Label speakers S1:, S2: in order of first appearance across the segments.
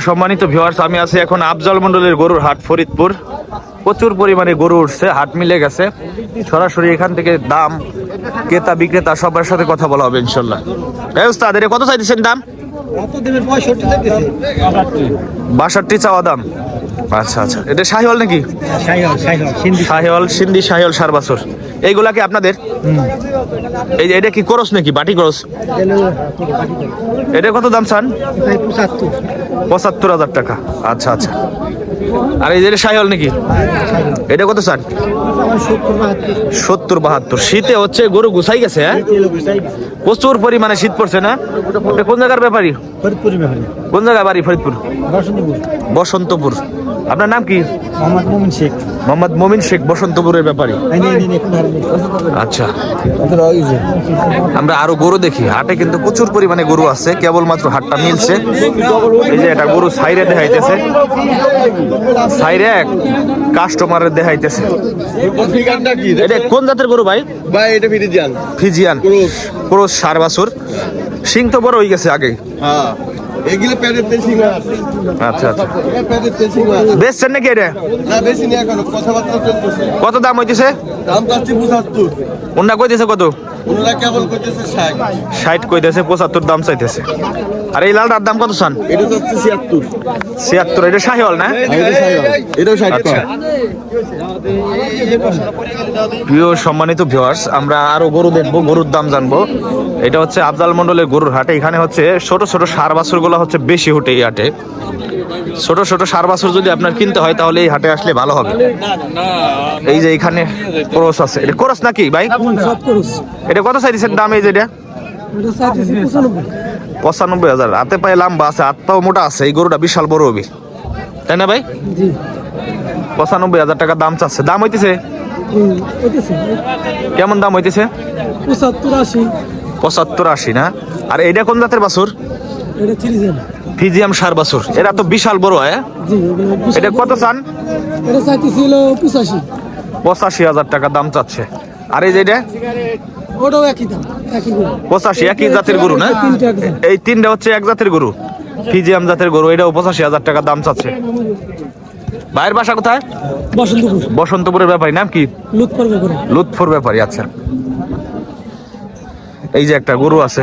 S1: সম্মানিত ভিউয়ার্স, আমি আছি এখন আফজাল মন্ডলের গরুর হাট ফরিদপুর। প্রচুর পরিমাণে গরু উঠছে, হাট মিলে গেছে। সরাসরি এখান থেকে দাম, ক্রেতা বিক্রেতা সবার সাথে কথা বলা হবে ইনশাল্লাহ। উস্তাদ, এটা কত চাইছেন দাম? 62 চাওয়া দাম। আচ্ছা আচ্ছা, এটা শাহিওয়াল নাকি? শাহিওয়াল, সিন্ধি শাহিওয়াল, 4 বছর। এইগুলা কি আপনাদের? এই যে এটা কি করস নাকি বাটি করস? এটা কত দাম চান? 75,000 টাকা। আচ্ছা আচ্ছা। আর এই যে শাহিওয়াল নাকি, এটা কত চান? 70-72। শীতে হচ্ছে গরু গুছাই গেছে। হ্যাঁ, প্রচুর পরিমাণে শীত পড়ছে না? এটা কোন জায়গার ব্যাপারী? কোন জায়গায় বাড়ি? ফরিদপুর, বসন্তপুর। আপনার নাম কি? মোহাম্মদ মমিন শেখ, বসন্তপুরের ব্যাপারী। আচ্ছা, আমরা আরো গরু দেখি। হাটে কিন্তু প্রচুর পরিমাণে গরু আছে, কেবলমাত্র হাটটা মিলছে। এই যে এটা গরু সাইরে দেখাইতেছে, সাইরে কাস্টমারের দেখাইতেছে। এটা কোন জাতের গরু ভাই?
S2: ভাই এটা ফিজিয়ান।
S1: ফিজিয়ান ক্রস, 4 বছর। সিং তো বড় হয়ে গেছে আগে।
S2: হ্যাঁ, এগুলো প্যাডের তেল সিং আছে।
S1: আচ্ছা আচ্ছা,
S2: এটা প্যাডের তেল সিং আছে।
S1: বেচছেন নাকি এটা?
S2: না, বেশি না, এখনো কথাবার্তা চলতেছে।
S1: কত দাম হইতেছে?
S2: দাম পাচ্ছি 75।
S1: ওনা কইতেছে কত?
S2: ওনারা কেবল করতেছে 60।
S1: 60 কইতেছে, 75 দাম চাইতেছে। আর এই লালটার দাম কত চান?
S2: এটা হচ্ছে 76।
S1: 76। এটা শাহিওয়াল না?
S2: এটাও 60।
S1: আচ্ছা। প্রিয় সম্মানিত ভিউয়ার্স, আমরা আরো গরু দেখবো, গরুর দাম জানবো। এটা হচ্ছে আফজাল মন্ডলের গরুর হাটে। এখানে হচ্ছে ছোট ছোট 4 বছর গুলো হচ্ছে বেশি উঠে এই হাটে। ছোট ছোট 4 বছর যদি আপনার কিনতে হয় তাহলে এই হাটে আসলে ভালো হবে। এই যে এখানে ক্রস আছে। এটা ক্রস নাকি ভাই? এটা কত চাইছেন দাম? এই যে এটা 95,000। হাতে পায়ে লম্বা আছে, হাতটাও মোটা আছে। এই গরুটা বিশাল বড় হবে, তাই না ভাই? 95,000 টাকা দাম চাচ্ছে। দাম হইতেছে কেমন? দাম হইতেছে 75-80 না? আর এইটা কোন জাতের বাছুর? ফিজিয়াম, 4 বছর। এরা তো বিশাল বড়। হ্যাঁ, এটা কত চান? 85,000 টাকা দাম চাচ্ছে। আর এই যে এটা 85, একই জাতের গরু না? এই তিনটা হচ্ছে এক জাতের গরু, ফিজিয়াম জাতের গরু। এটাও 85,000 টাকা দাম চাচ্ছে। ভাইয়ের বাসা কোথায়? বসন্তপুরের ব্যাপারী। নাম কি? লুৎফর ব্যাপারী। আচ্ছা, এই যে একটা গরু আছে।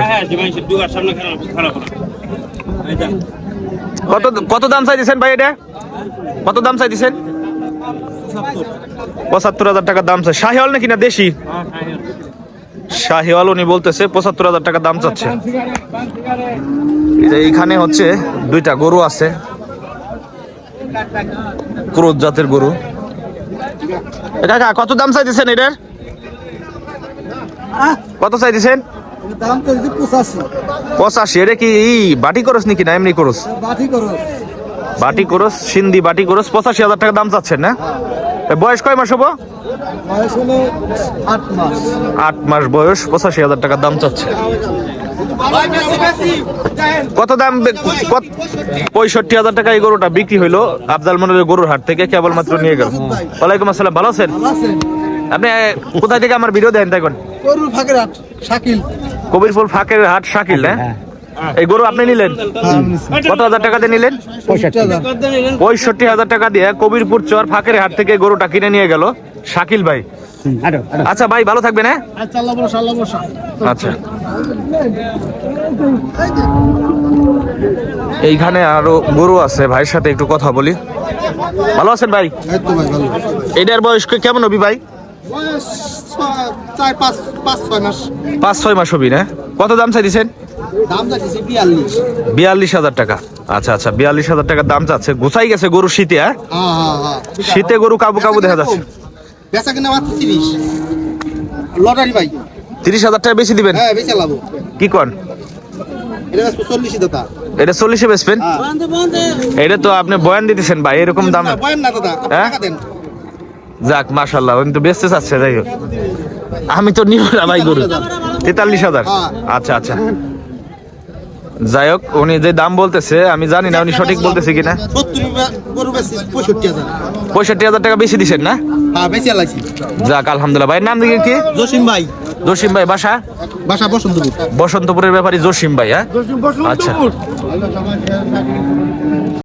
S1: কত কত দাম চাইছেন ভাই? এটা কত দাম চাইছেন? 75,000 টাকা দাম চাই। শাহিওয়াল নাকি না দেশি? শাহিওয়াল। উনি বলতেছে 75,000 টাকা দাম চাচ্ছে। এইখানে হচ্ছে 2টা গরু আছে, ক্রোধ জাতের গরু। কাকা কত দাম চাইতেছেন এটার? কত চাইতেছেন? 85। এটা কি বাটি করস নাকি না এমনি করস? বাটি করস, সিন্ধি বাটি করস। 85,000 টাকা দাম চাচ্ছেন না? বয়স কয় মাস হবো? 8 মাস বয়স। 85,000 টাকা দাম চাচ্ছে। কত দাম? 65,000 টাকা এই গরুটা বিক্রি হইলো আফজাল মন্ডলের গরুর হাট থেকে, কেবলমাত্র নিয়ে গেল। ওয়ালাইকুম আসসালাম, ভালো আছেন? আপনি কোথায় থেকে আমার ভিডিও দেখেন? দেখুন, কবিরপুর ফাঁকের হাট, শাকিল না? এই গরু আপনি নিলেন কত হাজার টাকা দিয়ে নিলেন? 65,000 টাকা দিয়ে কবিরপুর চর ফাঁকের হাট থেকে গরুটা কিনে নিয়ে গেল শাকিল ভাই। আচ্ছা ভাই, ভালো থাকবেন। হ্যাঁ, আচ্ছা। এইখানে আরো গরু আছে, ভাইয়ের সাথে একটু কথা বলি। ভালো আছেন ভাই? এটার বয়স কেমন হবি ভাই? 5-6 মাস হবি না? কত দাম চাইছেন? 42,000 টাকা। আচ্ছা আচ্ছা, 42,000 টাকা দাম চাচ্ছে। গুছাই গেছে গরু শীতে। হ্যাঁ, শীতে গরু কাবু কাবু দেখা যাচ্ছে। 30,000 টাকা বেশি দিবেন? কি কন? এটা 40-এ বেচবেন? এটা তো আপনি বয়ান দিতেছেন ভাই, এরকম দাম? হ্যাঁ, যাক মাশাআল্লাহ, উনি তো বেচতে চাচ্ছে। যাই হোক, আমি তো নিব না ভাই গরু। 43,000। আচ্ছা আচ্ছা, যাই হোক, উনি যে দাম বলতেছে আমি জানি না উনি সঠিক বলতেছে কিনা। 65,000 টাকা বেশি দিচ্ছেন না? যাক আলহামদুলিল্লাহ। ভাইয়ের নাম কি?
S2: জসিম ভাই।
S1: জসিম ভাই। বাসা? বসন্তপুরের ব্যাপারী জসিম ভাই। হ্যাঁ, আচ্ছা।